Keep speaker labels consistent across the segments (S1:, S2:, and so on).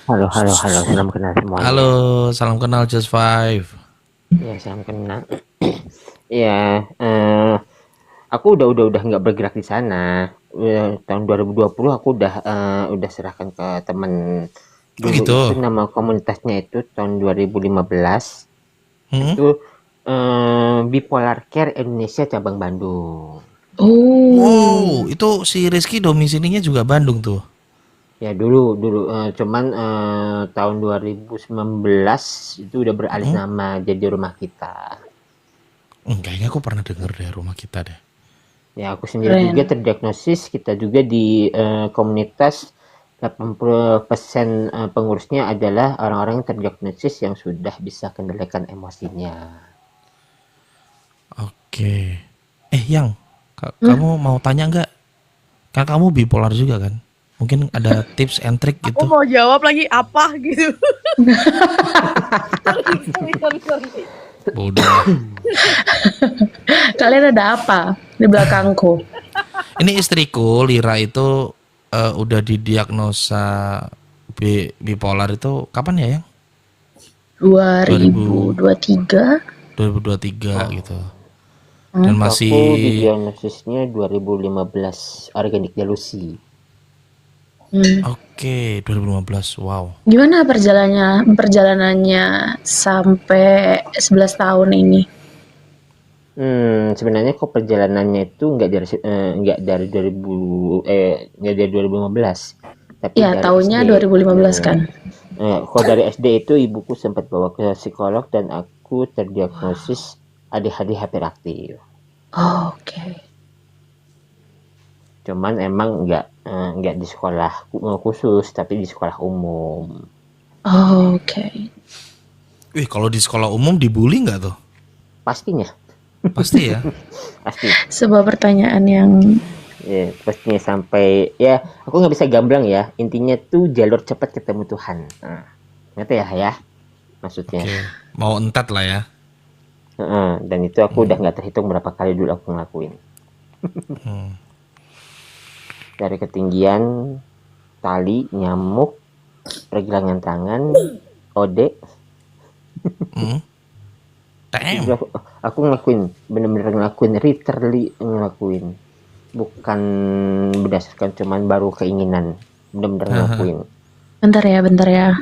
S1: Halo, halo, halo, salam kenal semuanya.
S2: Halo, salam kenal Just Five.
S1: Ya, salam kenal. Ya, aku udah nggak bergerak di sana. Tahun 2020 aku udah serahkan ke teman.
S2: Oh
S1: Dulu itu
S2: gitu.
S1: nama komunitasnya itu tahun 2015.
S2: Hmm?
S1: Itu Bipolar Care Indonesia cabang Bandung.
S2: Wow,
S3: Oh,
S2: itu si Rizky domisilinya juga Bandung tuh.
S1: Ya dulu cuman tahun 2019 itu udah beralih
S2: Hmm?
S1: nama jadi rumah kita.
S2: Kayaknya aku pernah denger deh rumah kita deh.
S1: Ya, aku sendiri juga
S3: keren.
S1: terdiagnosis, kita juga di komunitas 80% pengurusnya adalah orang-orang yang terdiagnosis yang sudah bisa kendalikan emosinya.
S2: Oke. Yang
S3: Hmm,
S2: kamu mau tanya nggak? Kan kamu bipolar juga kan? Mungkin ada tips and trick
S4: Aku
S2: gitu.
S4: mau jawab lagi apa gitu. Sorry.
S2: Bodoh lah.
S3: kalian ada apa di belakangku?
S2: Ini istriku Lira itu udah didiagnosa bipolar itu kapan ya yang? 2000
S3: 2023.
S2: 2023 gitu.
S1: Oh,
S2: Dan
S3: Hmm.
S1: itu
S2: masih
S1: aku didiagnosisnya 2015 organic delusi.
S3: Hmm.
S2: oke 2015. Wow.
S3: Gimana perjalanannya sampai 11 tahun ini?
S1: Sebenarnya kok perjalanannya itu nggak dari 2015, tapi
S3: Ya,
S1: dari SD.
S3: tahunnya 2015
S1: Nah,
S3: kan?
S1: kalau dari SD itu ibuku sempat bawa ke psikolog dan aku terdiagnosis ADHD hiperaktif.
S3: Oh, oke.
S1: Cuman emang nggak di sekolah khusus, tapi di sekolah umum.
S3: Oh, oke.
S2: Wih, kalau di sekolah umum dibully nggak tuh?
S1: Pastinya,
S2: Pasti ya.
S1: pasti.
S3: Sebuah pertanyaan yang
S1: Ya, pastinya sampai ya aku nggak bisa gamblang ya. Intinya tuh jalur cepat ketemu Tuhan. Nah, ngerti ya maksudnya.
S2: Oke. Mau entat lah ya.
S1: Dan itu aku udah nggak terhitung berapa kali dulu aku ngelakuin. Dari ketinggian, tali, nyamuk, pergelangan tangan, ode.
S2: Hmm.
S1: Itu
S2: Damn.
S1: aku ngelakuin, bener-bener ngelakuin, literally ngelakuin. Bukan berdasarkan cuman baru keinginan. Bener-bener ngelakuin.
S3: bentar ya.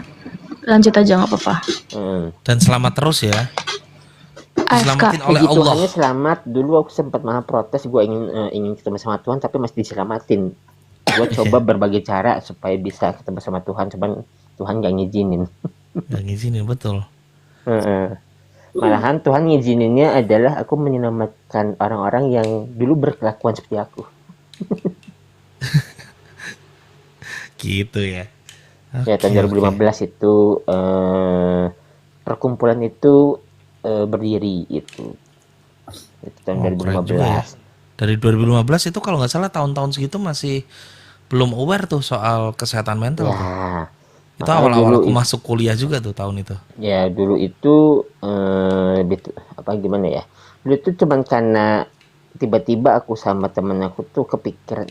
S3: Lanjut aja nggak apa-apa.
S1: Hmm.
S2: Dan selamat terus ya.
S3: AFK.
S2: Diselamatin oleh
S1: Puji
S2: Allah.
S1: Tuhannya selamat. Dulu aku sempat malah protes, gue ingin ketemu sama Tuhan, tapi masih diselamatin. Gue coba berbagai cara supaya bisa ketemu sama Tuhan, cuman Tuhan gak ngizinin.
S2: Gak ngizinin betul.
S1: Malahan Tuhan ngizininnya adalah aku menyelamatkan orang-orang yang dulu berkelakuan seperti aku.
S2: Gitu ya.
S1: Ya, tahun
S2: Oke oke.
S1: 2015 itu perkumpulan itu berdiri itu. Itu tahun
S2: Oh keren juga ya.
S1: 2015.
S2: Dari 2015 itu kalau nggak salah tahun-tahun segitu masih belum aware tuh soal kesehatan mental tuh.
S1: Ya,
S2: Itu
S1: makanya
S2: awal-awal aku masuk kuliah juga tuh tahun itu.
S1: dulu itu apa gimana ya? Dulu itu cuman karena tiba-tiba aku sama temen aku tuh kepikiran,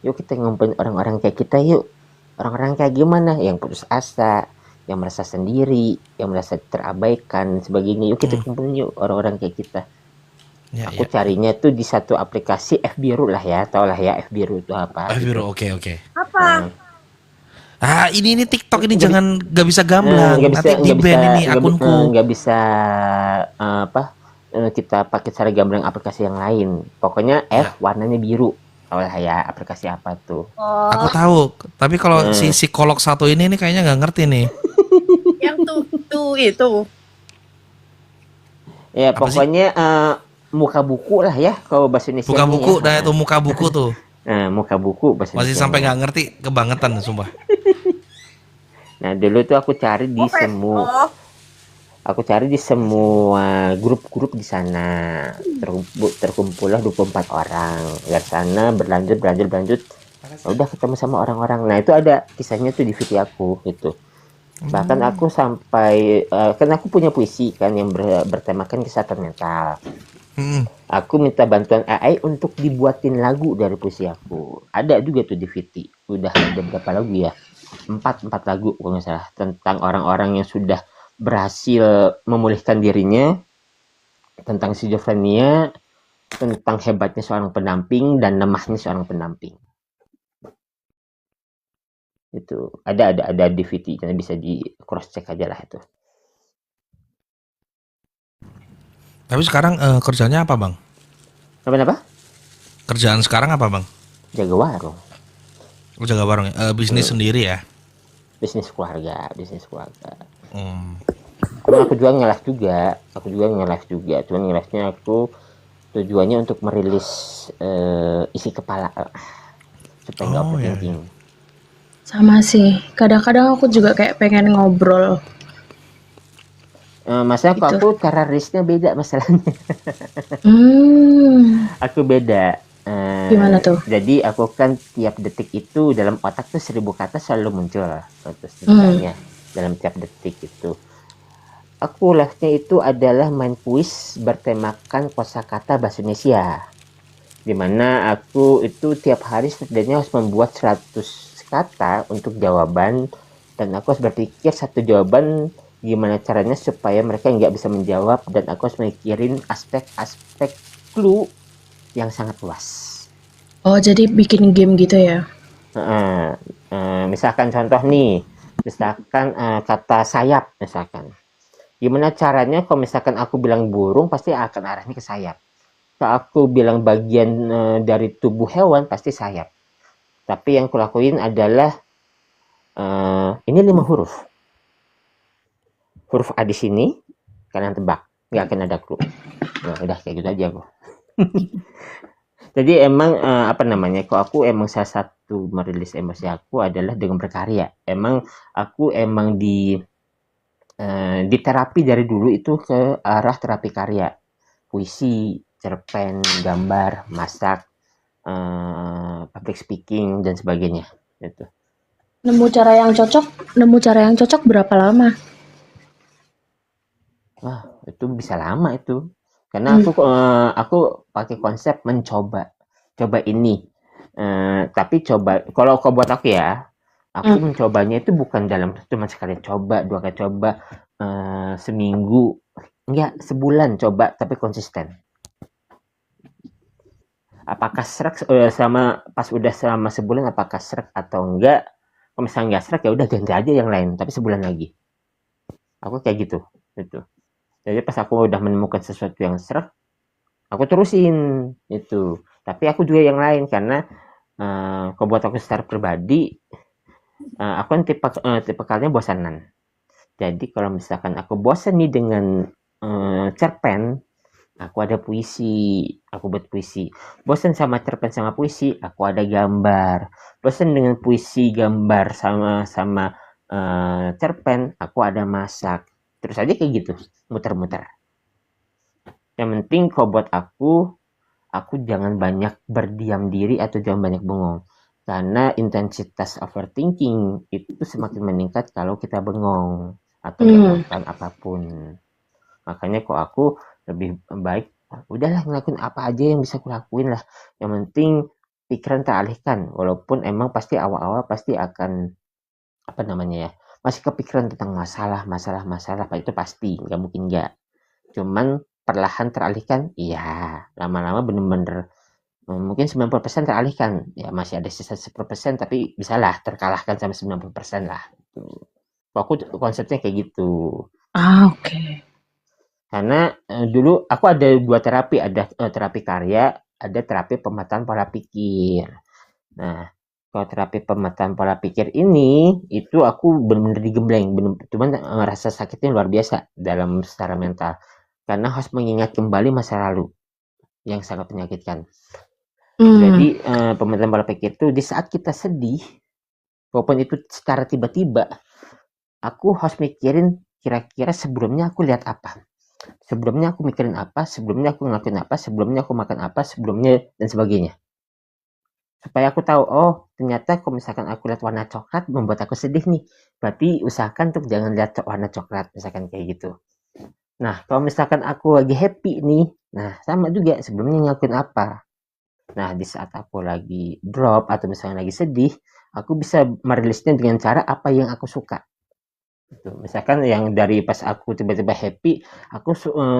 S1: yuk kita ngumpulin orang-orang kayak kita yuk. Orang-orang kayak gimana? Yang putus asa, yang merasa sendiri, yang merasa terabaikan, sebagainya. Yuk kita kumpulin yuk orang-orang kayak kita.
S2: Ya
S1: Aku
S2: ya.
S1: carinya tuh di satu aplikasi F Biru lah ya, tau lah ya F Biru itu apa gitu.
S2: Biru oke oke.
S4: Apa?
S2: Ini TikTok ini
S1: Nggak bisa,
S2: jangan nggak bisa gamblang.
S1: nggak bisa,
S2: Nanti di ban ini akunku.
S1: nggak bisa apa? Kita pakai cara gamblang aplikasi yang lain. Pokoknya
S2: Ya,
S1: F warnanya biru. Tau lah ya aplikasi apa tuh.
S2: aku
S4: Oh,
S2: tahu. Tapi kalau si
S1: Eh,
S2: psikolog satu ini kayaknya nggak ngerti nih.
S4: yang tuh itu.
S1: ya
S2: Apa sih?
S1: pokoknya muka buku lah ya kalau bahasa
S2: Buka
S1: Indonesia-nya ya.
S2: buku, dah itu muka buku tuh.
S1: Muka buku bahasa
S2: Masih sampai
S1: Indonesia-nya.
S2: nggak ngerti kebangetan sumpah.
S1: Nah, dulu tuh
S4: Oh, oh,
S1: aku cari di semua grup-grup di sana. Terkumpullah 24 orang. Dari sana berlanjut. Udah ketemu sama orang-orang. Nah, itu ada kisahnya tuh di video aku gitu. Bahkan aku sampai kan aku punya puisi kan yang bertemakan kesehatan mental.
S2: Hmm.
S1: Aku minta bantuan AI untuk dibuatin lagu dari puisi aku. Ada juga tuh di VT. Udah ada berapa lagu ya? empat lagu kalau nggak salah, tentang orang-orang yang sudah berhasil memulihkan dirinya, tentang skizofrenia, tentang hebatnya seorang pendamping dan lemahnya seorang pendamping. Itu ada DVD, jadi bisa di cross check aja lah itu.
S2: Tapi sekarang kerjanya apa bang?
S1: Apa?
S2: Kerjaan sekarang apa bang?
S1: Jaga warung,
S2: Jaga warung ya? Bisnis sendiri ya?
S1: bisnis keluarga.
S2: Hmm.
S1: Cuma aku juga nge-live juga. Cuman nge-live-nya aku tujuannya untuk merilis isi kepala supaya nggak
S2: Oh ya.
S1: overthinking.
S3: Sama sih. Kadang-kadang aku juga kayak pengen ngobrol.
S1: Masalah kok
S3: Gitu.
S1: aku terorisnya beda masalahnya. Aku beda.
S3: Gimana tuh?
S1: Jadi aku kan tiap detik itu dalam otak tuh 1000 kata selalu muncul terus ceritanya dalam tiap detik itu. Aku live-nya itu adalah main kuis bertemakan kosakata bahasa Indonesia. Dimana aku itu tiap hari setidaknya harus membuat 100 kata untuk jawaban, dan aku harus berpikir satu jawaban gimana caranya supaya mereka nggak bisa menjawab, dan aku harus mikirin aspek-aspek clue yang sangat luas.
S3: Oh, jadi bikin game gitu ya?
S1: Misalkan contoh nih, kata sayap misalkan. Gimana caranya kalau misalkan aku bilang burung, pasti akan arahnya ke sayap. Kalau aku bilang bagian dari tubuh hewan, pasti sayap. Tapi yang kulakuin adalah ini 5 huruf. Huruf A di sini, kalian tebak. Nggak akan ada clue. Nah, udah kayak gitu aja aku. Jadi emang kok aku emang salah satu merilis emosi aku adalah dengan berkarya. Emang aku di terapi dari dulu itu ke arah terapi karya, puisi, cerpen, gambar, masak, public speaking dan sebagainya. Itu.
S3: Nemu cara yang cocok berapa lama?
S1: Wah, itu bisa lama itu. Karena aku pakai konsep mencoba, coba ini. Tapi kalau buat aku ya, aku mencobanya itu bukan dalam cuma sekali coba, 2 kali coba, seminggu, enggak, sebulan coba tapi konsisten. Apakah srek pas udah selama sebulan apakah srek atau enggak? Kalau misalnya enggak srek ya udah ganti aja yang lain, tapi sebulan lagi. Aku kayak gitu. Jadi pas aku udah menemukan sesuatu yang srek, aku terusin itu. Tapi aku juga yang lain karena kalau buat aku secara pribadi, aku kan tipe kalinya bosanan. Jadi kalau misalkan aku bosan nih dengan cerpen, aku ada puisi, aku buat puisi. Bosan sama cerpen sama puisi, aku ada gambar. Bosan dengan puisi, gambar sama cerpen, aku ada masak. Terus aja kayak gitu, muter-muter. Yang penting kalau buat aku jangan banyak berdiam diri atau jangan banyak bengong. Karena intensitas overthinking itu semakin meningkat kalau kita bengong atau melakukan apapun. Makanya kok aku lebih baik udahlah ngelakuin apa aja yang bisa kulakuin lah. Yang penting pikiran teralihkan, walaupun emang pasti awal-awal pasti akan masih kepikiran tentang masalah, Pak, itu pasti, nggak mungkin nggak. Cuman perlahan teralihkan, iya, lama-lama bener-bener mungkin 90% teralihkan, ya masih ada sisa 10% tapi bisalah terkalahkan sampai 90% lah. Aku konsepnya kayak gitu.
S3: Oke.
S1: Karena dulu aku ada 2 terapi, ada terapi karya, ada terapi pemetaan pola pikir. Nah, kalau terapi pemetaan pola pikir ini, itu aku benar-benar digembleng, cuman rasa sakitnya luar biasa dalam secara mental. Karena harus mengingat kembali masa lalu yang sangat menyakitkan. Jadi pemetaan pola pikir itu di saat kita sedih, walaupun itu secara tiba-tiba, aku harus mikirin kira-kira sebelumnya aku lihat apa. Sebelumnya aku mikirin apa, sebelumnya aku ngelakuin apa, sebelumnya aku makan apa, sebelumnya dan sebagainya. Supaya aku tahu, oh ternyata kalau misalkan aku lihat warna coklat membuat aku sedih nih. Berarti usahakan untuk jangan lihat warna coklat, misalkan kayak gitu. Nah, kalau misalkan aku lagi happy nih, nah sama juga sebelumnya ngelakuin apa. Nah, di saat aku lagi drop atau misalnya lagi sedih, aku bisa merilisnya dengan cara apa yang aku suka. Gitu. Misalkan yang dari pas aku tiba-tiba happy, aku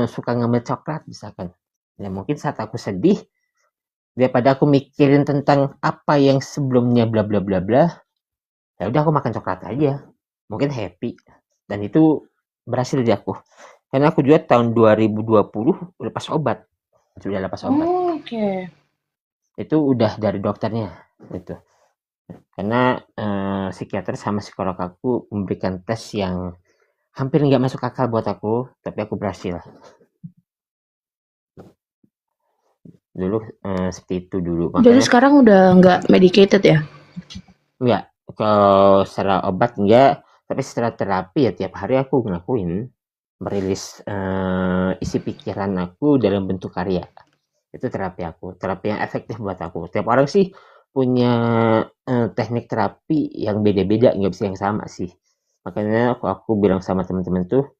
S1: suka ngambil coklat misalkan. Ya mungkin saat aku sedih, daripada aku mikirin tentang apa yang sebelumnya bla bla bla bla, ya udah aku makan coklat aja. Mungkin happy. Dan itu berhasil di aku. Karena aku juga tahun 2020 lepas obat. Sudah lepas obat.
S3: Oh, oke.
S1: Itu udah dari dokternya gitu. Karena psikiater sama psikolog aku memberikan tes yang hampir nggak masuk akal buat aku, tapi aku berhasil. Dulu seperti itu dulu.
S3: Jadi
S1: Makanya
S3: sekarang udah nggak medicated ya?
S1: enggak, kalau secara obat enggak, tapi secara terapi ya tiap hari aku ngelakuin merilis isi pikiran aku dalam bentuk karya. Itu terapi aku, terapi yang efektif buat aku. Tiap orang sih punya teknik terapi yang beda-beda, nggak bisa yang sama sih. Makanya aku bilang sama teman-teman tuh,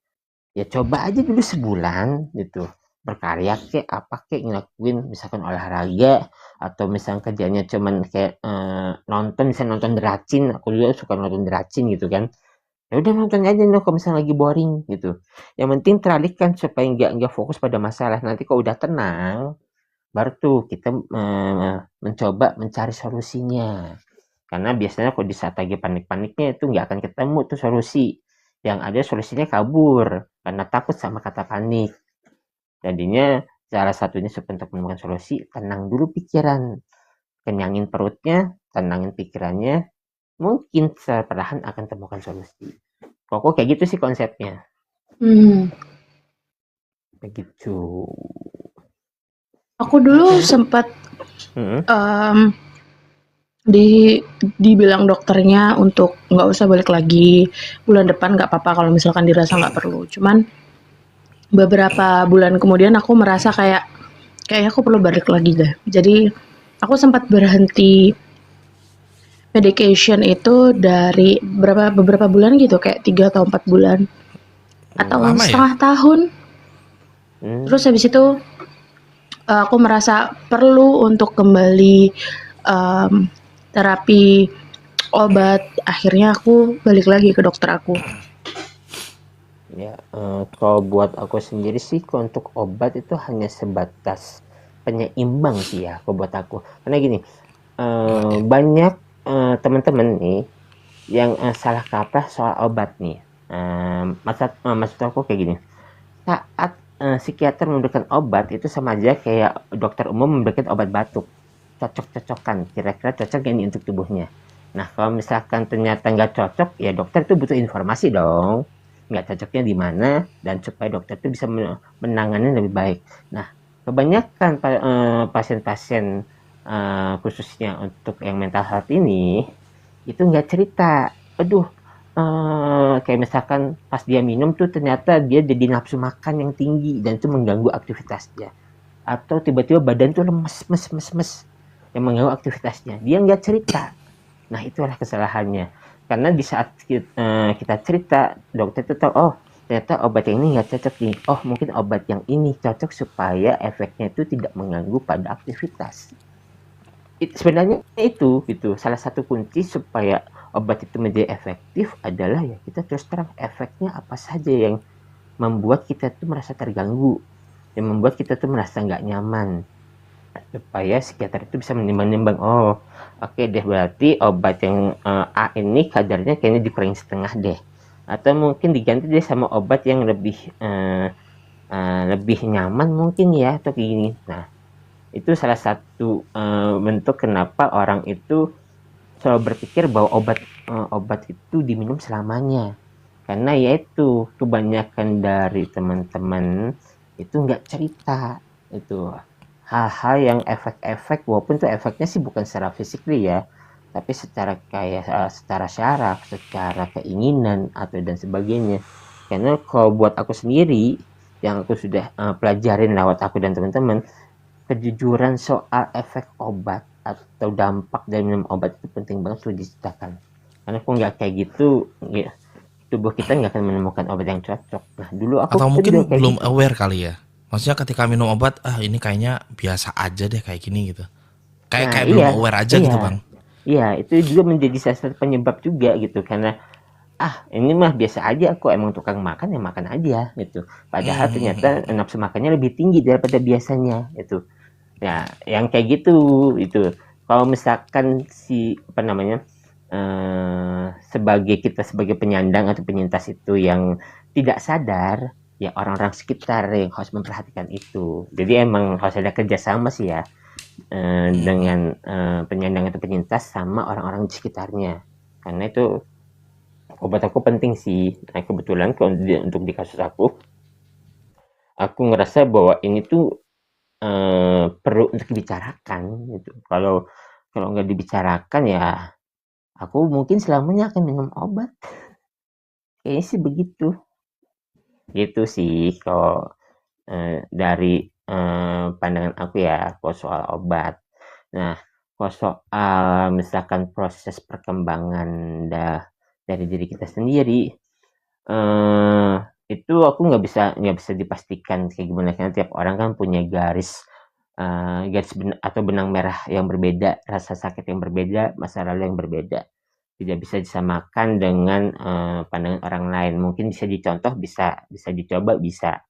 S1: ya coba aja dulu sebulan gitu. Berkarya kek, apa kek, ngelakuin misalkan olahraga, atau misalkan kerjanya cuman kayak nonton, misalnya nonton deracin, aku juga suka nonton deracin gitu kan. Ya udah nonton aja nih kalau misalnya lagi boring gitu. Yang penting teralihkan supaya nggak fokus pada masalah. Nanti kalau udah tenang, baru tuh kita mencoba mencari solusinya. Karena biasanya kalau di saat lagi panik-paniknya itu nggak akan ketemu tuh solusi. Yang ada solusinya kabur karena takut sama kata panik. Jadinya salah satunya untuk menemukan solusi, tenang dulu pikiran. Kenyangin perutnya, tenangin pikirannya. Mungkin secara perlahan akan temukan solusi. Kok kayak gitu sih konsepnya. Begitu.
S3: Aku dulu sempat
S1: Hmm.
S3: dibilang dokternya untuk nggak usah balik lagi bulan depan, nggak apa-apa kalau misalkan dirasa nggak perlu. Cuman beberapa bulan kemudian aku merasa kayaknya aku perlu balik lagi deh. Jadi aku sempat berhenti medication itu dari beberapa bulan gitu, kayak 3 atau 4 bulan atau
S2: Lama ya?
S3: setengah tahun. Terus habis itu aku merasa perlu untuk kembali terapi obat. Akhirnya aku balik lagi ke dokter aku.
S1: Ya, kalau buat aku sendiri sih, kalau untuk obat itu hanya sebatas penyeimbang sih ya, kalau buat aku. Karena gini, banyak teman-teman nih yang salah kaprah soal obat nih. Maksud aku kayak gini, saat psikiater memberikan obat itu sama aja kayak dokter umum memberikan obat batuk. Cocok-cocokan, kira-kira cocok gak nih untuk tubuhnya. Nah, kalau misalkan ternyata nggak cocok, ya dokter tuh butuh informasi dong. Nggak cocoknya di mana, dan supaya dokter tuh bisa menangani lebih baik. Nah, kebanyakan pasien-pasien khususnya untuk yang mental health ini, itu nggak cerita. Aduh, kayak misalkan pas dia minum tuh ternyata dia jadi nafsu makan yang tinggi, dan itu mengganggu aktivitasnya. Atau tiba-tiba badan tuh lemes, yang mengganggu aktivitasnya. Dia nggak cerita. Nah, itulah kesalahannya. Karena di saat kita cerita, dokter itu tahu, oh ternyata obat yang ini nggak cocok nih. Oh mungkin obat yang ini cocok supaya efeknya itu tidak mengganggu pada aktivitas. Sebenarnya itu gitu. Salah satu kunci supaya obat itu menjadi efektif adalah ya kita terus terang efeknya apa saja yang membuat kita tuh merasa terganggu, yang membuat kita tuh merasa nggak nyaman. Supaya psikiater itu bisa menimbang-nimbang, oh oke deh, berarti obat yang A ini kadarnya kayaknya dikurangin setengah deh, atau mungkin diganti deh sama obat yang lebih nyaman mungkin ya, atau kayak gini. Nah, itu salah satu bentuk kenapa orang itu selalu berpikir bahwa obat itu diminum selamanya, karena yaitu kebanyakan dari teman-teman itu nggak cerita itu hal-hal yang efek-efek, walaupun itu efeknya sih bukan secara fisik ya, tapi secara kayak secara syaraf, secara keinginan atau dan sebagainya. Karena kalau buat aku sendiri yang aku sudah pelajarin lewat aku dan teman-teman, kejujuran soal efek obat atau dampak dari minum obat itu penting banget untuk diceritakan. Karena kalau nggak kayak gitu, ya, tubuh kita nggak akan menemukan obat yang cocok. Nah, dulu aku
S2: Atau mungkin belum
S1: gitu.
S2: aware kali ya. Maksudnya ketika minum obat, ini kayaknya biasa aja deh kayak gini gitu. Kayak
S1: Nah,
S2: belum aware aja gitu, Bang.
S1: Iya, itu juga menjadi salah satu penyebab juga gitu, karena ini mah biasa aja, aku emang tukang makan ya makan aja gitu. Padahal ternyata nafsu makannya lebih tinggi daripada biasanya itu. Ya, yang kayak gitu itu. Kalau misalkan apa namanya, sebagai penyandang atau penyintas itu yang tidak sadar, ya orang-orang sekitar yang harus memperhatikan itu. Jadi emang harus ada kerjasama sih ya, dengan penyandang atau penyintas sama orang-orang di sekitarnya. Karena itu obat aku penting sih. Nah, kebetulan untuk di kasus aku ngerasa bahwa ini tuh perlu untuk dibicarakan gitu. Kalau kalau nggak dibicarakan ya aku mungkin selamanya akan minum obat. Kayaknya sih begitu. Gitu sih kalau dari pandangan aku ya kalau soal obat. Nah, kalau soal misalkan proses perkembangan dari diri kita sendiri, eh itu aku nggak bisa dipastikan kayak gimana, karena tiap orang kan punya atau benang merah yang berbeda, rasa sakit yang berbeda, masa lalu yang berbeda. Tidak bisa disamakan dengan pandangan orang lain. Mungkin bisa dicontoh, bisa dicoba, bisa.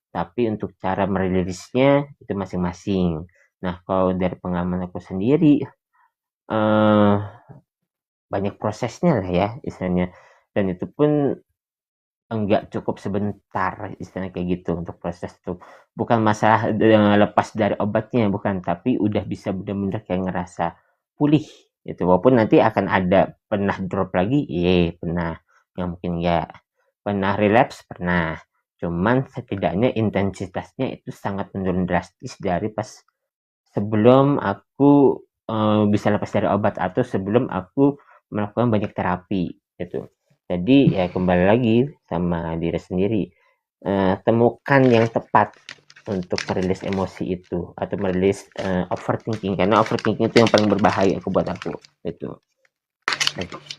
S1: Tapi untuk cara merilisnya itu masing-masing. Nah, kalau dari pengalaman aku sendiri, eh banyak prosesnya lah ya istilahnya. Dan itu pun enggak cukup sebentar istilahnya kayak gitu untuk proses tuh. Bukan masalah lepas dari obatnya, bukan, tapi udah bisa bener-bener kayak ngerasa pulih gitu. Walaupun nanti akan ada pernah drop lagi, iya pernah. Yang mungkin ya pernah relapse, pernah. Cuman setidaknya intensitasnya itu sangat menurun drastis dari pas sebelum aku bisa lepas dari obat atau sebelum aku melakukan banyak terapi gitu. Jadi ya kembali lagi sama diri sendiri, temukan yang tepat untuk merilis emosi itu atau merilis overthinking, karena overthinking itu yang paling berbahaya buat aku itu.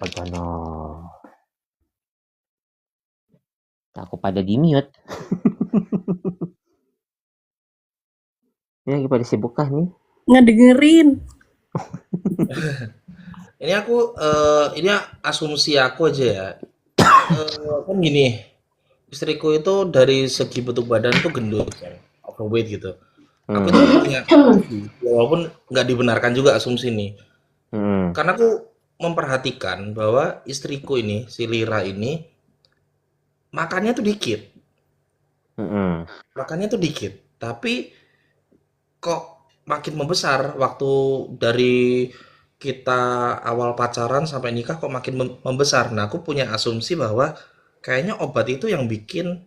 S1: Bagaimana? Aku pada di mute. Ini lagi pada sibuk kah nih?
S4: Ngedengerin.
S2: Ini ini asumsi aku aja ya. Kan gini, istriku itu dari segi bentuk badan tuh gendut kan, overweight gitu. Aku itu punya asumsi, walaupun nggak dibenarkan juga asumsi ini. Karena aku memperhatikan bahwa istriku ini, si Lira ini, makannya tuh dikit. Makannya tuh dikit. Tapi kok makin membesar waktu dari kita awal pacaran sampai nikah kok makin membesar. Nah, aku punya asumsi bahwa kayaknya obat itu yang bikin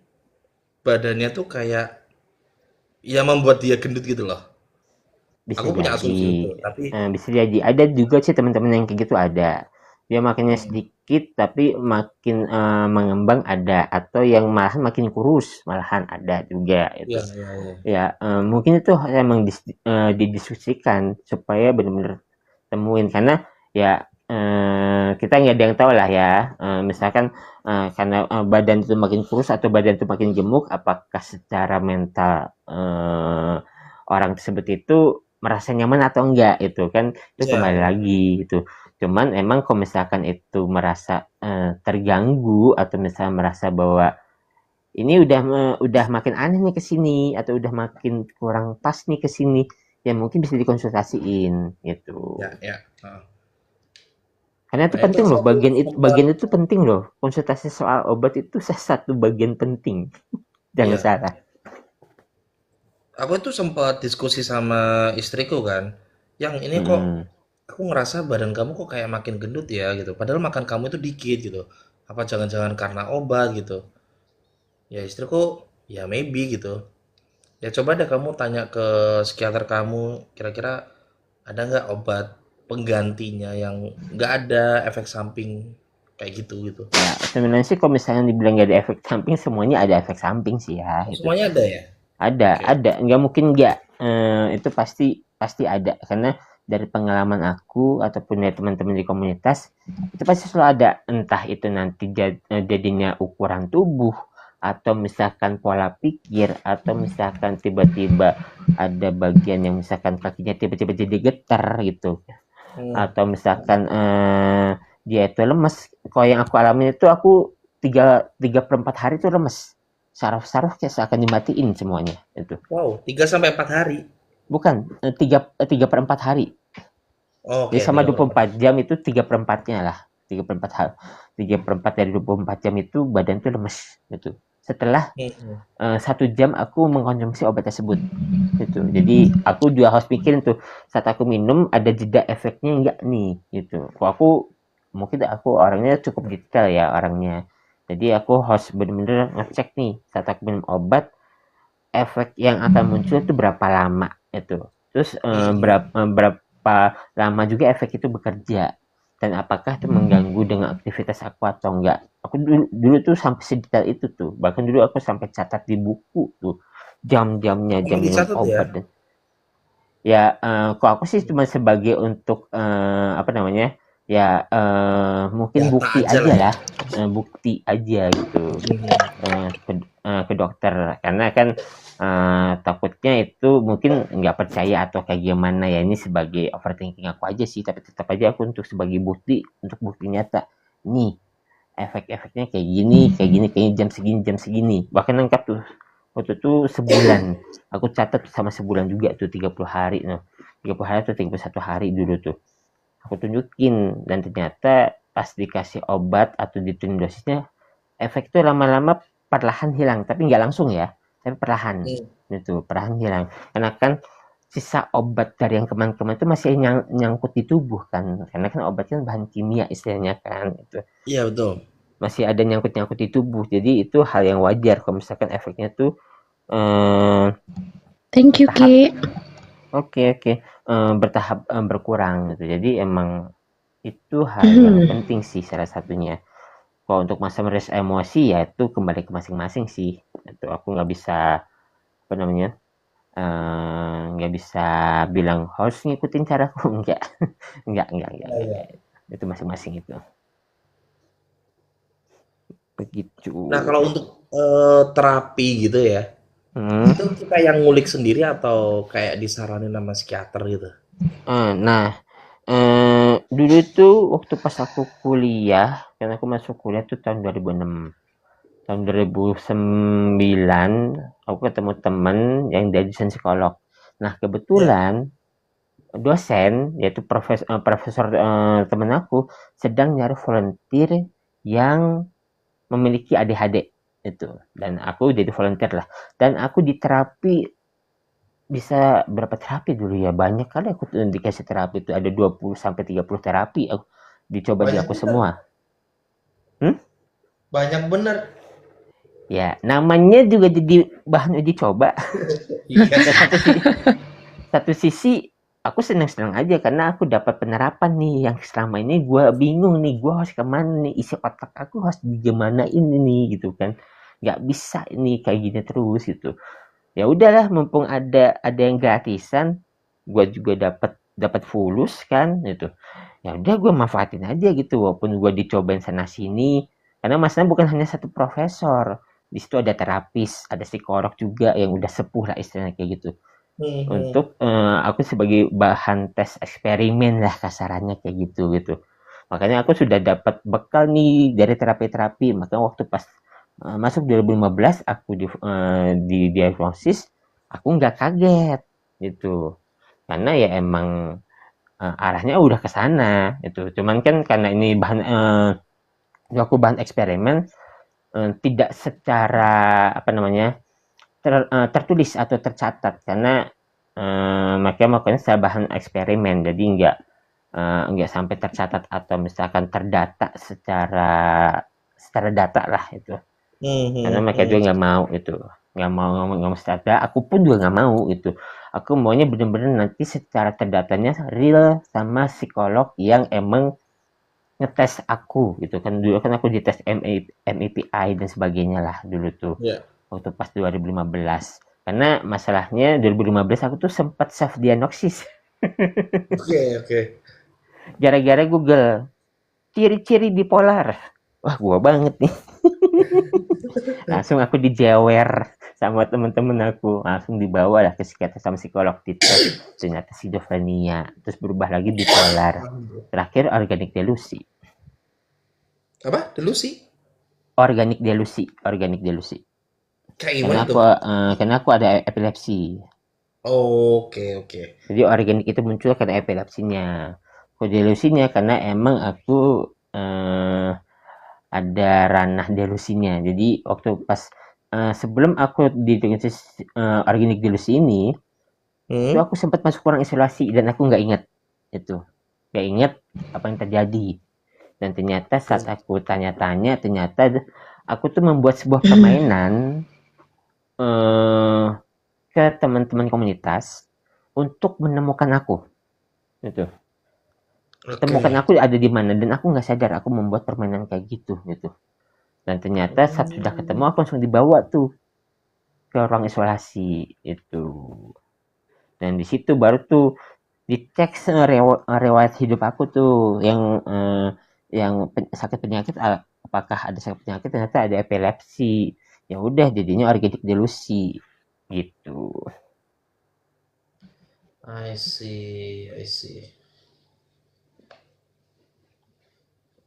S2: badannya tuh kayak ya membuat dia gendut gitu loh.
S1: Bisa
S2: Aku punya asumsi
S1: jadi,
S2: itu, tapi
S1: bisa jadi. Ada juga sih teman-teman yang kayak gitu ada. Dia makannya sedikit tapi makin mengembang ada, atau yang malahan makin kurus malahan ada juga itu.
S2: ya, ya, ya.
S1: Ya, mungkin itu emang didiskusikan supaya benar-benar temuin, karena ya kita nggak ada yang tahu lah ya. Misalkan karena badan itu makin kurus atau badan itu makin gemuk, apakah secara mental orang tersebut itu merasa nyaman atau enggak, itu kan itu
S2: Ya,
S1: kembali lagi itu. Cuman emang kalau misalkan itu merasa terganggu atau misalnya merasa bahwa ini udah makin aneh nih ke sini atau udah makin kurang pas nih ke sini, ya mungkin bisa dikonsultasiin gitu.
S2: ya, ya. Heeh.
S1: Karena itu
S2: Nah, itu
S1: penting loh,
S2: aku sempat,
S1: bagian itu penting loh. Konsultasi soal obat itu salah satu bagian penting. Jangan
S2: iya,
S1: salah.
S2: aku itu sempat diskusi sama istriku kan, yang ini kok
S1: Mm-mm.
S2: aku ngerasa badan kamu kok kayak makin gendut ya gitu. Padahal makan kamu itu dikit gitu. Apa jangan-jangan karena obat gitu? Ya istriku, ya maybe gitu. Ya coba deh kamu tanya ke psikiater kamu, kira-kira ada nggak obat penggantinya yang nggak ada efek samping kayak gitu gitu.
S1: Ya, sebenarnya sih kalau misalnya dibilang gak ada efek samping, semuanya ada efek samping sih ya.
S2: Oh,
S1: Itu
S2: semuanya ada ya? Oke.
S1: ada, nggak mungkin nggak. Itu pasti pasti ada, karena dari pengalaman aku ataupun dari teman-teman di komunitas itu pasti selalu ada, entah itu nanti jadinya ukuran tubuh atau misalkan pola pikir atau misalkan tiba-tiba ada bagian yang misalkan kakinya tiba-tiba jadi getar gitu. atau misalkan dia itu lemes. Kalau yang aku alamin itu aku 3/4 hari itu lemes. Saraf-saraf kayak seakan dimatiin semuanya itu.
S2: Wow, 3 sampai 4 hari.
S1: Bukan, 3/4 hari.
S2: Oke,
S1: Jadi sama
S2: 3 sampai 4 hari.
S1: 24 jam itu 3/4-nya lah. 3/4 dari 24 jam itu badan tuh lemes gitu. Setelah
S2: Hmm.
S1: 1 jam aku mengkonsumsi obat tersebut gitu. Jadi aku juga harus pikirin tuh saat aku minum ada jeda efeknya enggak nih gitu. Kalau aku mungkin aku orangnya cukup detail ya orangnya. Jadi aku harus benar-benar ngecek nih saat aku minum obat efek yang akan muncul itu berapa lama itu. Terus berapa lama juga efek itu bekerja dan apakah itu mengganggu dengan aktivitas aku atau enggak. Aku dulu tuh sampai sedetail itu tuh. Bahkan dulu aku sampai catat di buku tuh jam-jamnya
S2: Oh,
S1: jam minum
S2: dicatat ya?
S1: obat dan ya kalau aku sih cuma sebagai untuk apa namanya ya mungkin
S2: Data
S1: bukti
S2: aja
S1: aja
S2: lah ya.
S1: lah bukti aja gitu ke dokter karena kan takutnya itu mungkin nggak percaya atau kayak gimana ya ini sebagai overthinking aku aja sih tapi tetap aja aku untuk sebagai bukti untuk bukti nyata nih efek-efeknya kayak gini jam segini bahkan lengkap tuh waktu itu sebulan aku catat sama sebulan juga tuh 30 hari 30 hari atau 31 hari dulu tuh aku tunjukin dan ternyata pas dikasih obat atau diturunin dosisnya efek itu lama-lama perlahan hilang tapi nggak langsung ya tapi perlahan itu perlahan hilang karena kan sisa obat dari yang kemarin-kemarin itu masih nyangkut di tubuh kan karena kan obatnya bahan kimia istilahnya kan itu
S2: Iya, betul.
S1: masih ada nyangkut-nyangkut di tubuh jadi itu hal yang wajar kalau misalkan efeknya tuh
S3: Thank you,
S1: bertahap
S3: Ki.
S1: oke bertahap berkurang gitu jadi emang itu hal yang penting sih salah satunya kalau untuk masa meres emosi ya itu kembali ke masing-masing sih itu aku nggak bisa apa namanya nggak bisa bilang harus ngikutin caraku enggak. Itu masing-masing itu begitu.
S2: Nah, kalau untuk terapi gitu ya, itu kita yang ngulik sendiri atau kayak disaranin sama psikiater gitu?
S1: Nah dulu tuh waktu pas aku kuliah kan aku masuk kuliah tuh tahun 2006 tahun 2009 aku ketemu temen yang dari desain psikolog nah kebetulan dosen yaitu profesor temen aku sedang nyari volunteer yang memiliki ADHD itu dan aku jadi volunteer lah dan aku di terapi bisa berapa terapi dulu ya banyak kali aku dikasih terapi itu ada 20 sampai 30 terapi aku dicoba di
S2: Banyak
S1: aku
S2: bener.
S1: semua
S2: Banyak bener.
S1: ya namanya juga jadi bahan uji coba
S2: Iya.
S1: satu sisi aku senang-senang aja karena aku dapat penerapan nih yang selama ini gue bingung nih gue harus kemana nih isi otak aku harus digimanain ini gitu kan nggak bisa ini kayak gini terus gitu ya udahlah mumpung ada yang gratisan gue juga dapat fulus kan gitu ya udah gue manfaatin aja gitu walaupun gue dicobain sana sini karena masalahnya bukan hanya satu profesor di situ ada terapis ada psikolog juga yang udah sepuh lah istilahnya kayak gitu untuk aku sebagai bahan tes eksperimen lah kasarannya kayak gitu makanya aku sudah dapat bekal nih dari terapi makanya waktu pas masuk 2015 aku di diagnosis aku nggak kaget gitu karena ya emang arahnya udah ke sana gitu cuman kan karena ini bahan aku bahan eksperimen tidak secara apa namanya tertulis atau tercatat karena makanya makanya saya bahan eksperimen jadi nggak sampai tercatat atau misalkan terdata secara data lah itu karena mereka juga nggak mau ngomong secara aku pun juga nggak mau itu aku maunya benar-benar nanti secara terdatanya real sama psikolog yang emang ngetes aku gitu kan dulu kan aku dites MAPI dan sebagainya lah dulu tuh waktu pas 2015 karena masalahnya 2015 aku tuh sempat self diagnosis
S2: Oke.
S1: gara-gara Google ciri-ciri bipolar wah gua banget nih langsung aku dijewer sama teman-teman aku, langsung dibawa lah ke psikiater sama psikolog, dites ternyata skizofrenia, terus berubah lagi bipolar, terakhir organik delusi.
S2: Apa? Delusi?
S1: Organik delusi.
S2: Kayak
S1: Karena
S2: gimana
S1: aku
S2: tuh?
S1: karena aku ada epilepsi.
S2: Oke, oke.
S1: Jadi organik itu muncul karena epilepsinya. Kalau delusinya karena emang aku ada ranah delusinya. Jadi waktu pas sebelum aku didiagnosis organik delusi ini, itu
S2: Hmm?
S1: aku sempat masuk ruang isolasi dan aku nggak ingat itu, nggak ingat apa yang terjadi. Dan ternyata saat aku tanya-tanya, ternyata aku tuh membuat sebuah permainan ke teman-teman komunitas untuk menemukan aku. Gitu. Temukan
S2: Oke.
S1: aku ada di mana dan aku nggak sadar aku membuat permainan kayak gitu. Dan ternyata saat sudah ketemu aku langsung dibawa tuh ke ruang isolasi itu. Dan di situ baru tuh dicek riwayat hidup aku tuh yang sakit penyakit, apakah ada sakit penyakit, ternyata ada epilepsi. Ya udah jadinya organik delusi gitu.
S2: I see, I see.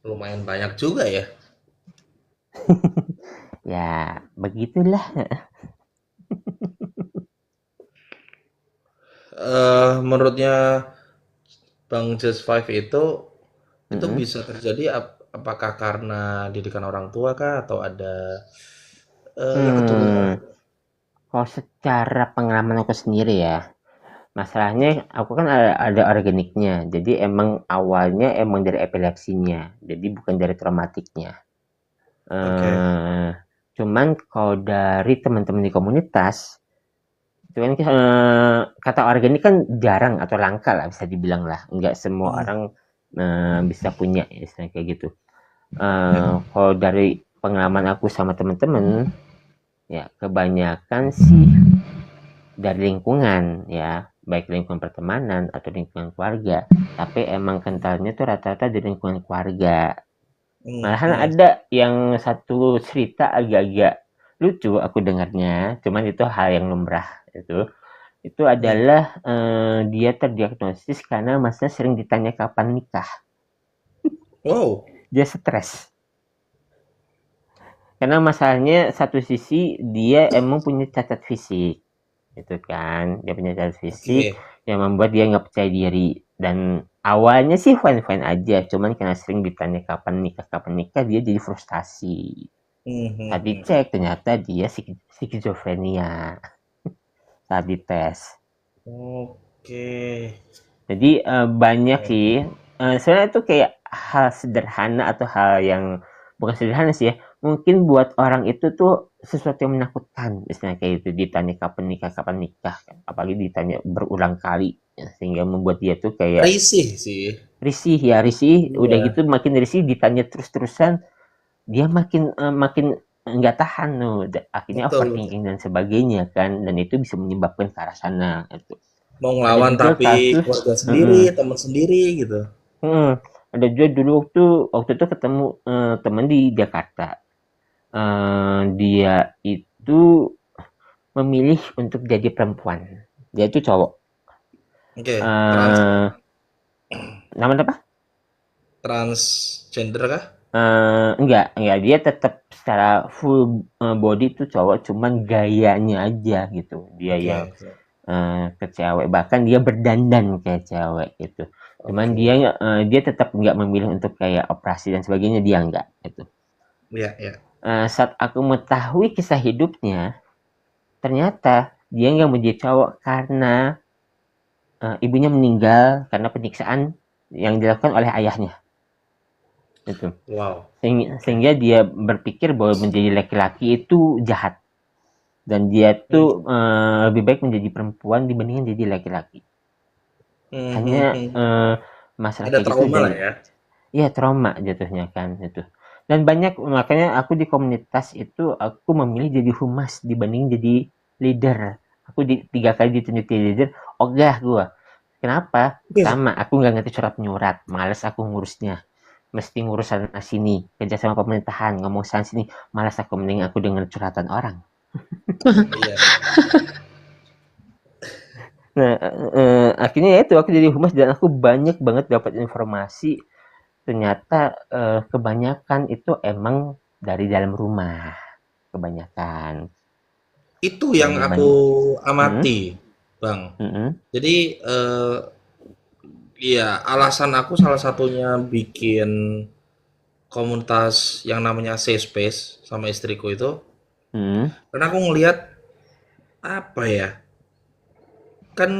S2: Lumayan banyak juga ya.
S1: Ya begitulah.
S2: Menurutnya Bang Just Five itu
S1: Mm-mm.
S2: bisa terjadi apakah karena didikan orang tua kah atau ada ya keturunan?
S1: Hmm, kalau secara pengalaman aku sendiri ya, masalahnya aku kan ada organiknya, jadi emang awalnya emang dari epilepsinya, jadi bukan dari traumatiknya.
S2: Oke.
S1: Eh, Cuman kalau dari teman-teman di komunitas, itu kan kata organik kan jarang atau langka lah bisa dibilang lah, nggak semua
S2: Hmm.
S1: orang bisa punya istilah kayak gitu.
S2: Ya.
S1: Kalau dari pengalaman aku sama teman-teman, ya kebanyakan sih dari lingkungan ya, baik lingkungan pertemanan atau lingkungan keluarga, tapi emang kentalnya tuh rata-rata di lingkungan keluarga. Malahan
S2: Hmm.
S1: ada yang satu cerita agak-agak lucu aku dengarnya, cuman itu hal yang lumrah itu
S2: Hmm.
S1: adalah dia terdiagnosis karena masnya sering ditanya kapan nikah.
S2: Wow.
S1: Dia stres karena masalahnya satu sisi dia emang punya cacat fisik, gitu kan, dia punya cacat fisik
S2: Oke.
S1: yang membuat dia nggak percaya diri. Dan awalnya sih fine fine aja, cuman karena sering ditanya kapan nikah dia jadi frustasi.
S2: Hmm,
S1: Saat
S2: hmm, hmm.
S1: dicek ternyata dia skizofrenia saat dites.
S2: Oke.
S1: Jadi banyak
S2: Oke.
S1: sih. Sebenarnya itu kayak hal sederhana atau hal yang bukan sederhana sih ya. Mungkin buat orang itu tuh sesuatu yang menakutkan, misalnya kayak itu ditanya kapan nikah, apalagi ditanya berulang kali, ya, sehingga membuat dia tuh kayak
S2: Risih sih.
S1: risih. Udah
S2: Iya.
S1: gitu makin risih ditanya terus-terusan, dia makin nggak tahan tuh, akhirnya
S2: Betul, betul.
S1: overthinking dan sebagainya kan, dan itu bisa menyebabkan ke arah sana itu.
S2: Mau
S1: Ada
S2: ngelawan
S1: juga
S2: tapi
S1: kasus.
S2: keluarga sendiri,
S1: uh-uh,
S2: teman sendiri gitu.
S1: Ada juga dulu waktu itu ketemu teman di Jakarta. Dia itu memilih untuk jadi perempuan. Dia itu cowok.
S2: Oke.
S1: Eh, Namanya apa?
S2: Transgender kah?
S1: Enggak. Dia tetap secara full body itu cowok, cuman gayanya aja gitu. Dia yang
S2: Oke, oke.
S1: ke cewek, bahkan dia berdandan kayak cewek gitu. Cuman
S2: Oke.
S1: dia tetap nggak memilih untuk kayak operasi dan sebagainya, dia nggak gitu.
S2: Ya, ya.
S1: Saat aku mengetahui kisah hidupnya, ternyata dia nggak menjadi cowok karena ibunya meninggal karena penyiksaan yang dilakukan oleh ayahnya. Itu.
S2: Wow. Oke.
S1: Sehingga dia berpikir bahwa menjadi laki-laki itu jahat. Dan dia
S2: Hmm.
S1: tuh lebih baik menjadi perempuan dibandingkan jadi laki-laki.
S2: Hmm, hmm,
S1: Hanya
S2: hmm.
S1: masalah
S2: Ada
S1: kayak gitu,
S2: trauma
S1: dan
S2: lah ya.
S1: ya trauma jatuhnya kan itu. Dan banyak, makanya aku di komunitas itu aku memilih jadi humas dibanding jadi leader. Aku 3 kali ditunjuk jadi leader, ogah gua. Kenapa?
S2: Oke.
S1: Pertama, aku nggak ngerti surat menyurat, males aku ngurusnya. Mesti ngurus sana sini, kerja sama pemerintahan, ngomong sana sini, malas aku, mending aku dengan curhatan orang.
S2: Iya.
S1: Nah, akhirnya ya itu aku jadi humas dan aku banyak banget dapat informasi. Ternyata kebanyakan itu emang dari dalam rumah, kebanyakan.
S2: Itu
S1: Yang
S2: yang aku
S1: banyak.
S2: amati, Bang.
S1: Mm-mm.
S2: Jadi iya, alasan aku salah satunya bikin komunitas yang namanya Safe Space sama istriku itu
S1: Mm-mm.
S2: karena aku ngelihat apa ya? Kan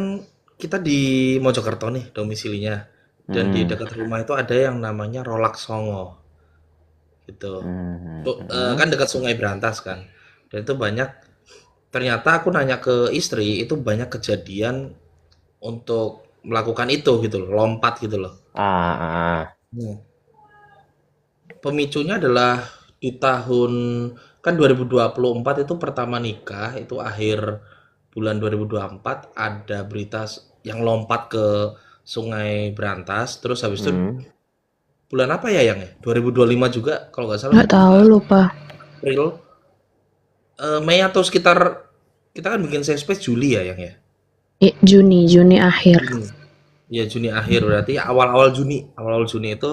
S2: kita di Mojokerto nih domisilinya dan di
S1: Mm-mm.
S2: dekat rumah itu ada yang namanya Rolak Songo gitu. Tuh,
S1: Mm-mm.
S2: kan dekat Sungai Berantas kan. Dan itu banyak ternyata aku nanya ke istri itu banyak kejadian untuk melakukan itu gitu loh, lompat gitu loh.
S1: Ah,
S2: Hmm. Pemicunya adalah di tahun kan 2024 itu pertama nikah, itu akhir bulan 2024 ada berita yang lompat ke Sungai Berantas, terus habis itu
S1: mm.
S2: bulan apa ya yang ya? 2025 juga kalau nggak salah
S3: Nggak tahu,
S2: bulan
S3: lupa.
S2: April, Mei atau sekitar kita kan bikin safe space Juli ya yang ya.
S3: Juni akhir.
S2: Juni. Ya Juni akhir berarti awal-awal Juni itu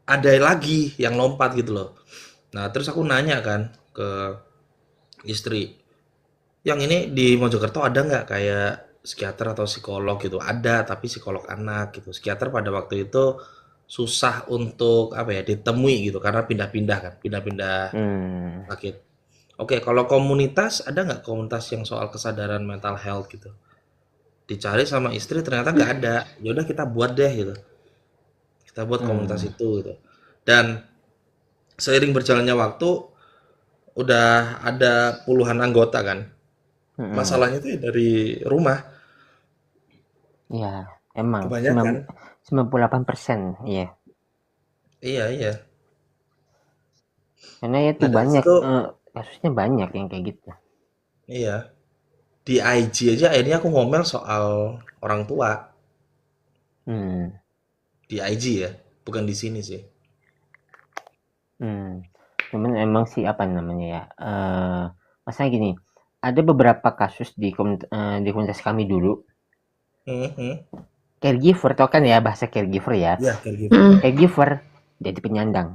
S2: ada lagi yang lompat gitu loh. Nah, terus aku nanya kan ke istri, yang ini di Mojokerto ada nggak kayak psikiater atau psikolog gitu? Ada, tapi psikolog anak gitu. Psikiater pada waktu itu susah untuk apa ya ditemui gitu karena pindah-pindah kan, pindah-pindah
S1: Hmm.
S2: sakit. Oke, kalau komunitas ada nggak komunitas yang soal kesadaran mental health gitu? Dicari sama istri ternyata nggak ada. Ya udah kita buat deh gitu. Kita buat komunitas
S1: Hmm.
S2: itu gitu. Dan seiring berjalannya waktu udah ada puluhan anggota kan.
S1: Mm-mm.
S2: Masalahnya itu ya dari rumah
S1: Ya, emang
S2: kebanyakan.
S1: 98%, iya.
S2: Iya, iya.
S1: Karena ya itu
S2: Nah, dari
S1: banyak
S2: situ
S1: kasusnya banyak yang kayak gitu.
S2: iya, di IG aja akhirnya aku ngomel soal orang tua
S1: Hmm.
S2: di IG ya, bukan di sini sih.
S1: Hmm. Cuman emang sih apa namanya ya? Masalah gini, ada beberapa kasus di komunitas kami dulu.
S2: Mhm.
S1: Caregiver, tau kan ya bahasa caregiver ya?
S2: Ya, caregiver
S3: Mm.
S2: tahu.
S1: Caregiver jadi penyandang.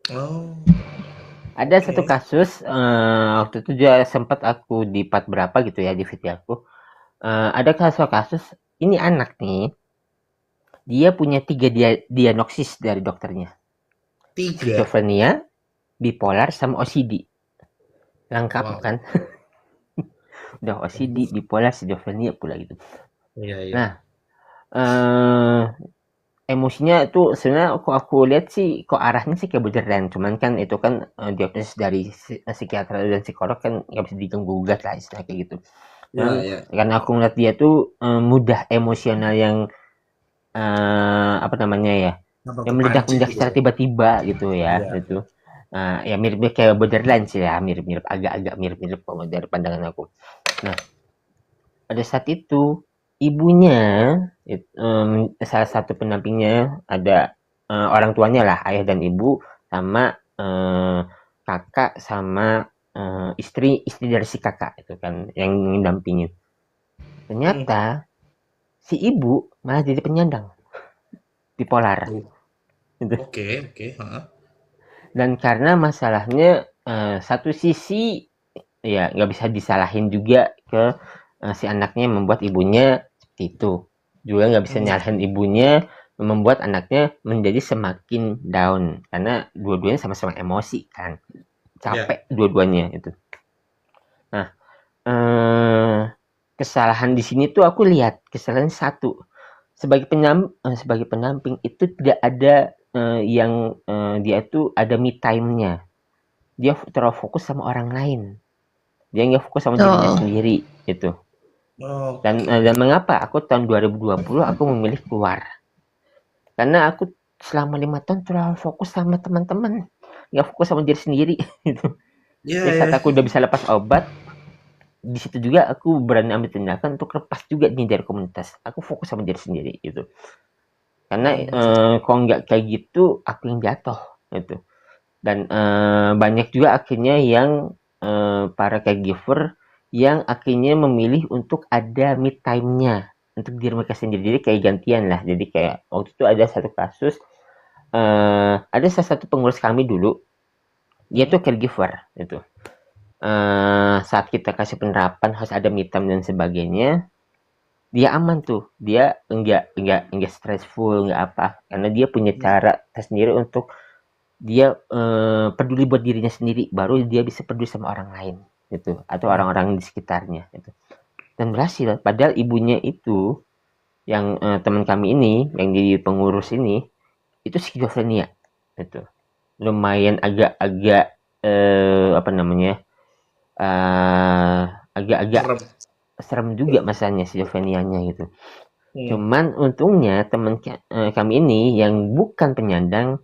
S2: Oh,
S1: Ada satu
S2: oke.
S1: kasus waktu itu juga sempat aku di part berapa gitu ya di video aku. Ada kasus ini anak nih, dia punya 3 diagnosis dari dokternya.
S2: 3.
S1: Skizofrenia, bipolar, sama OCD. Lengkap
S2: Wow.
S1: kan? Udah OCD, bipolar, skizofrenia pula gitu.
S2: Iya, iya.
S1: Nah, eh emosinya tuh sebenarnya kok aku lihat sih kok arahnya sih kayak borderline, cuman kan itu kan diagnosis dari psikiater dan psikolog kan nggak bisa diganggu gugat lah istilahnya kayak gitu.
S2: Iya,
S1: Cuman
S2: iya.
S1: karena aku ngeliat dia tuh mudah emosional yang apa namanya ya,
S2: Gampang
S1: yang
S2: kepancing
S1: meledak-meledak
S2: gitu
S1: secara
S2: ya.
S1: tiba-tiba gitu ya
S2: Iya.
S1: itu. Ya mirip-mirip kayak borderline sih ya, mirip-mirip agak-agak mirip-mirip kalau dari pandangan aku. Nah, pada saat itu ibunya salah satu pendampingnya ada orang tuanya lah, ayah dan ibu sama kakak sama istri dari si kakak itu kan yang mendampingin.
S2: Hmm.
S1: Ternyata si ibu malah jadi penyandang bipolar
S2: Oh,
S1: gitu.
S2: oke, oke. Heeh.
S1: Dan karena masalahnya satu sisi ya nggak bisa disalahin juga ke si anaknya membuat ibunya seperti itu, juga nggak bisa
S2: Hmm.
S1: nyalahin ibunya membuat anaknya menjadi semakin down karena dua-duanya sama-sama emosi kan,
S2: Ya.
S1: capek dua-duanya itu. Nah, kesalahan di sini tuh aku lihat kesalahan satu, sebagai pendamping itu tidak ada yang dia tuh ada me time-nya, dia terlalu fokus sama orang lain, dia nggak fokus sama dirinya
S3: Oh,
S1: sendiri gitu. Dan
S2: Oke.
S1: mengapa aku tahun 2020 aku memilih keluar? Karena aku selama 5 tahun terlalu fokus sama teman-teman, nggak fokus sama diri sendiri gitu.
S2: Iya,
S1: Jadi saat
S2: iya.
S1: aku udah bisa lepas obat, di situ juga aku berani ambil tindakan untuk lepas juga nih dari komunitas. Aku fokus sama diri sendiri gitu. Karena
S2: Hmm.
S1: kalau nggak kayak gitu, aku yang jatuh gitu. Dan banyak juga akhirnya yang para caregiver yang akhirnya memilih untuk ada me time-nya untuk diri mereka sendiri. Jadi kayak gantian lah. Jadi kayak waktu itu ada satu kasus, ada salah satu pengurus kami dulu, dia tuh caregiver itu. Saat kita kasih penerapan harus ada me time dan sebagainya, dia aman tuh, dia enggak stressful, enggak apa, karena dia punya cara tersendiri untuk dia peduli buat dirinya sendiri, baru dia bisa peduli sama orang lain gitu, atau orang-orang di sekitarnya gitu. Dan berhasil, padahal ibunya itu yang teman kami ini, yang jadi pengurus ini, itu skizofrenia gitu. Lumayan agak-agak apa namanya? Agak-agak serem juga masanya skizofrenianya gitu. Cuman untungnya teman kami ini yang bukan penyandang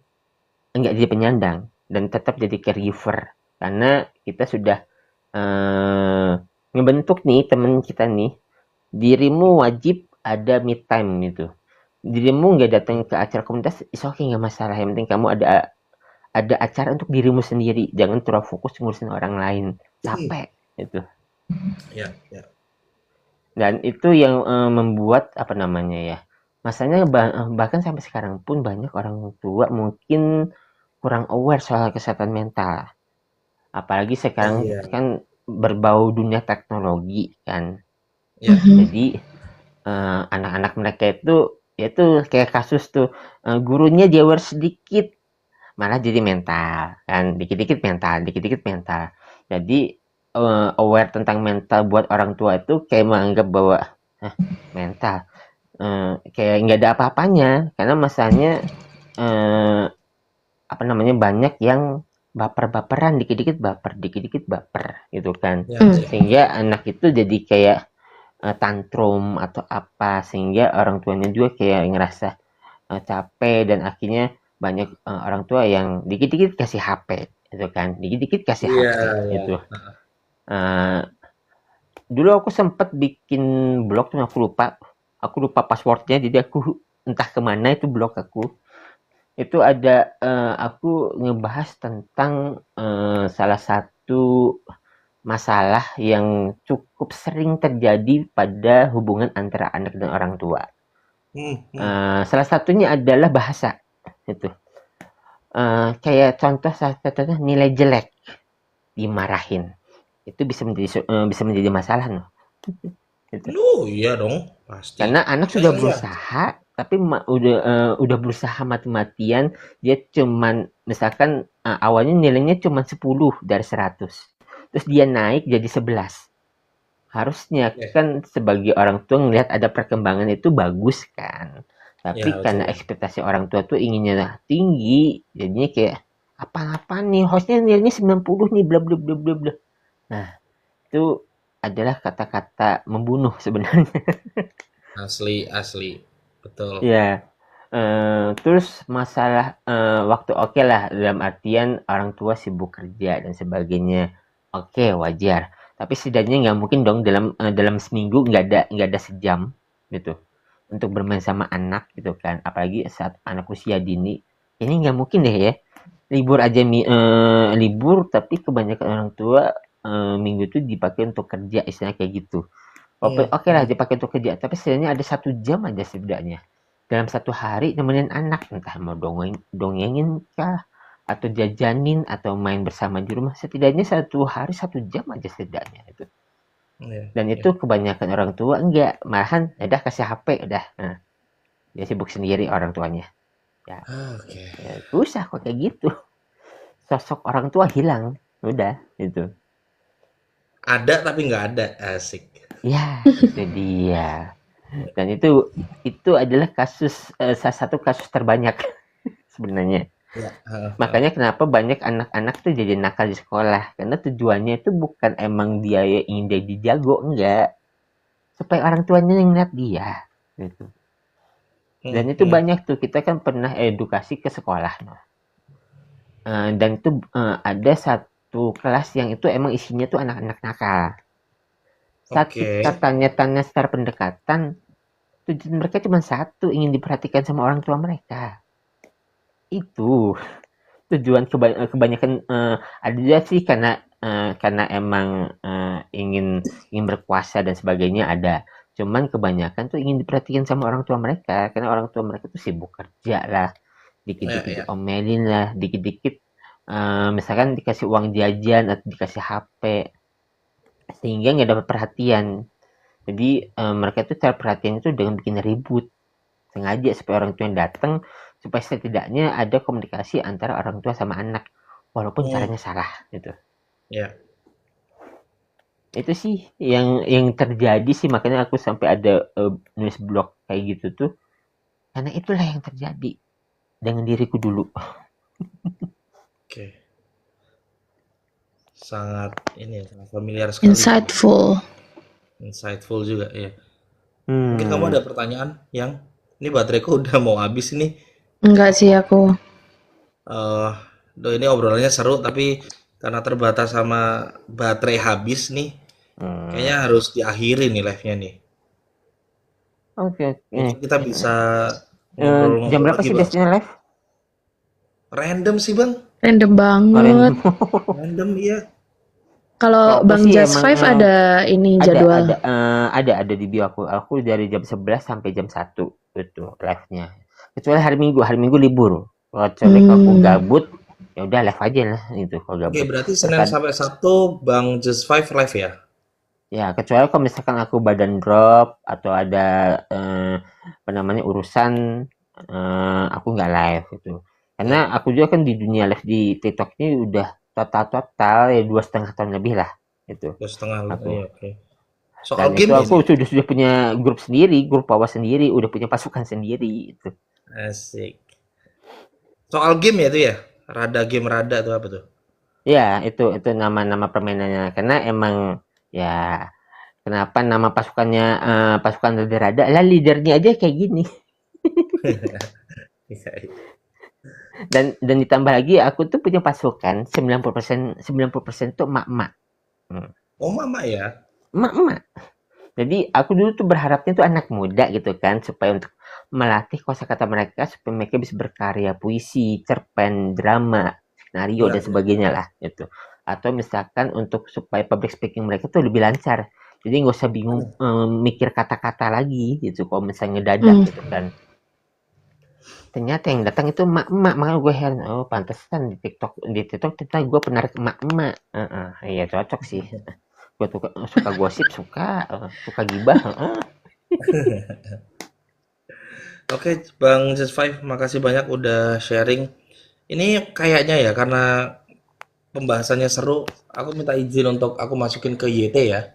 S1: enggak jadi penyandang dan tetap jadi caregiver karena kita sudah ngebentuk nih teman kita nih, dirimu wajib ada me time gitu. Dirimu nggak datang ke acara komunitas, is okay, nggak masalah. Yang penting kamu ada acara untuk dirimu sendiri, jangan terlalu fokus ngurusin orang lain, capek itu.
S2: Ya, ya.
S1: Dan itu yang membuat apa namanya ya, masanya bahkan sampai sekarang pun banyak orang tua mungkin kurang aware soal kesehatan mental. Apalagi sekarang kan berbau dunia teknologi kan.
S2: Ya.
S1: Jadi anak-anak mereka itu kayak kasus tuh, gurunya dia aware sedikit malah jadi mental kan, dikit-dikit mental. Jadi aware tentang mental buat orang tua itu kayak menganggap bahwa mental kayak nggak ada apa-apanya, karena masanya apa namanya, banyak yang baper-baperan, dikit-dikit baper gitu kan. Sehingga anak itu jadi kayak tantrum atau apa, sehingga orang tuanya juga kayak ngerasa capek, dan akhirnya banyak orang tua yang dikit-dikit kasih HP gitu kan, dikit-dikit kasih HP gitu. Dulu aku sempat bikin blog tuh, aku lupa passwordnya, jadi aku entah kemana itu blog aku. Itu ada aku ngebahas tentang salah satu masalah yang cukup sering terjadi pada hubungan antara anak dan orang tua. Salah satunya adalah bahasa itu. Kayak contohnya nilai jelek dimarahin, itu bisa menjadi masalah loh. Gitu.
S2: Iya dong, pasti.
S1: Karena anak sudah berusaha, tapi udah berusaha mati-matian, dia cuman misalkan awalnya nilainya cuma 10 dari 100. Terus dia naik jadi 11. Harusnya kan sebagai orang tua ngelihat ada perkembangan itu bagus kan. Tapi karena ekspektasi orang tua tuh inginnya tinggi, jadinya kayak apa-apa nih, harusnya nilainya 90 nih, bla bla bla bla bla. Nah, itu adalah kata-kata membunuh sebenarnya.
S2: Asli, betul.
S1: Ya, terus masalah waktu oke lah, dalam artian orang tua sibuk kerja dan sebagainya, oke, wajar. Tapi setidaknya nggak mungkin dong dalam seminggu nggak ada sejam gitu untuk bermain sama anak gitu kan, apalagi saat anak usia dini. Ini nggak mungkin deh ya, libur aja libur, tapi kebanyakan orang tua minggu itu dipakai untuk kerja, istilahnya kayak gitu. Oke lah dipakai untuk kerja, tapi setidaknya ada 1 jam aja setidaknya dalam 1 hari nemenin anak, entah mau dongengin kah, atau jajanin, atau main bersama di rumah. Setidaknya 1 hari 1 jam aja setidaknya itu. Dan itu kebanyakan orang tua enggak, malahan udah kasih HP udah. Nah, dia sibuk sendiri orang tuanya. Ya, ya susah kok kayak gitu. Sosok orang tua hilang, udah itu.
S2: Ada tapi nggak ada, asik.
S1: Ya, itu dia. Dan itu adalah salah satu kasus terbanyak sebenarnya. Makanya kenapa banyak anak-anak tuh jadi nakal di sekolah, karena tujuannya itu bukan emang dia ingin jadi jago, enggak, supaya orang tuanya yang ngeliat dia gitu. Dan itu banyak tuh, kita kan pernah edukasi ke sekolah, dan itu ada satu kelas yang itu emang isinya tuh anak-anak nakal. Saat kita tanya secara pendekatan, tujuan mereka cuma satu, ingin diperhatikan sama orang tua mereka. Itu. tujuan kebanyakan ada juga sih karena emang ingin berkuasa dan sebagainya ada. Cuman kebanyakan tuh ingin diperhatikan sama orang tua mereka karena orang tua mereka tuh sibuk kerja lah, dikit-dikit
S2: Ya.
S1: diomelin lah, dikit-dikit misalkan dikasih uang jajan atau dikasih HP sehingga nggak dapat perhatian. Jadi mereka tuh cara perhatian itu dengan bikin ribut sengaja supaya orang tua yang datang supaya setidaknya ada komunikasi antara orang tua sama anak walaupun caranya salah gitu.
S2: Ya.
S1: Itu sih yang terjadi sih, makanya aku sampai ada nulis blog kayak gitu tuh karena itulah yang terjadi dengan diriku dulu.
S2: Oke. Sangat familiar sekali. Insightful juga ya. Mungkin kamu ada pertanyaan yang ini bateraiku udah mau habis ini.
S3: Enggak sih aku.
S2: Ini obrolannya seru tapi karena terbatas sama baterai habis nih, kayaknya harus diakhiri nih live-nya nih.
S1: Oke.
S2: Mungkin kita bisa
S1: Jam berapa
S2: lagi,
S1: sih
S2: Bang.
S1: biasanya live?
S2: Random sih, Bang.
S3: Random banget.
S2: Random iya.
S3: Kalau
S1: Aku
S3: Bang
S1: sih
S3: Just
S1: emang,
S3: Five ada ini jadwal.
S1: ada di bio aku. Aku dari jam 11 sampai jam 1 itu live-nya. Kecuali hari Minggu libur. Kecuali kalau aku gabut, ya udah live aja lah gitu kalau gabut.
S2: Oke, berarti Senin sampai Sabtu Bang Just Five live ya?
S1: Ya, kecuali kalau misalkan aku badan drop atau ada urusan aku nggak live gitu. Karena aku juga kan di dunia live di TikTok ini udah total ya 2,5 tahun lebih lah itu.
S2: 2,5
S1: aku.
S2: iya, oke. Soal
S1: Dan
S2: game
S1: itu
S2: ya?
S1: aku sudah punya grup sendiri, grup bawah sendiri, udah punya pasukan sendiri itu.
S2: Asik. Soal game ya itu ya? Rada itu apa tuh?
S1: Ya, itu nama-nama permainannya. Karena emang ya kenapa nama pasukannya pasukan rada-rada lah, leadernya aja kayak gini. Dan ditambah lagi aku tuh punya pasukan 90% tuh emak-emak.
S2: Oh, mama ya?
S1: Emak-emak. Jadi aku dulu tuh berharapnya tuh anak muda gitu kan supaya untuk melatih kosakata mereka supaya mereka bisa berkarya puisi, cerpen, drama, skenario dan sebagainya lah gitu. Atau misalkan untuk supaya public speaking mereka tuh lebih lancar. Jadi nggak usah bingung mikir kata-kata lagi gitu kalau misalnya dadak gitu kan. Ternyata yang datang itu emak-emak, makanya gue heran, oh pantesan di TikTok ternyata gue penarik emak-emak. Iya cocok sih. Gue suka gosip, suka gibah.
S2: Oke, Bang Just Five, makasih banyak udah sharing. Ini kayaknya ya karena pembahasannya seru, aku minta izin untuk aku masukin ke YT ya.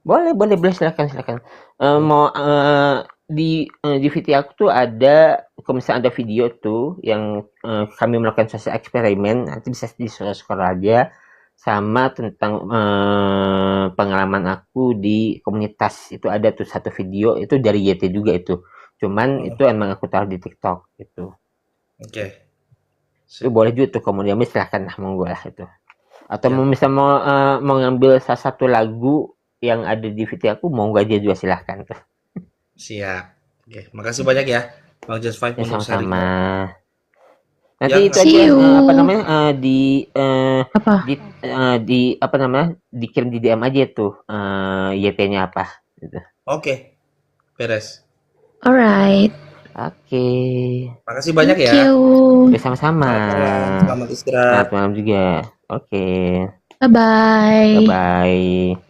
S1: Boleh silakan. Mau di VT aku tuh ada, kalau misalnya ada video tuh yang kami melakukan sosial eksperimen, nanti bisa di scroll aja sama tentang pengalaman aku di komunitas. Itu ada tuh satu video itu dari YT juga itu. Cuman itu emang aku taruh di TikTok gitu.
S2: Oke.
S1: Itu boleh juga tuh kemudian silahkan lah monggo lah itu. Atau misalnya mau ngambil salah satu lagu yang ada di VT aku mau aja juga silahkan tuh.
S2: Siap. Oke, makasih banyak ya Bang Just Five untuk sharing.
S1: Sama-sama. Nanti itu aja dikirim di DM aja tuh YT-nya apa gitu.
S2: Oke. Beres.
S3: Alright.
S1: Oke.
S2: Makasih banyak ya.
S3: Thank you.
S1: Sama-sama.
S2: Selamat istirahat.
S1: Selamat malam juga. Oke.
S3: Bye-bye.
S1: Bye-bye.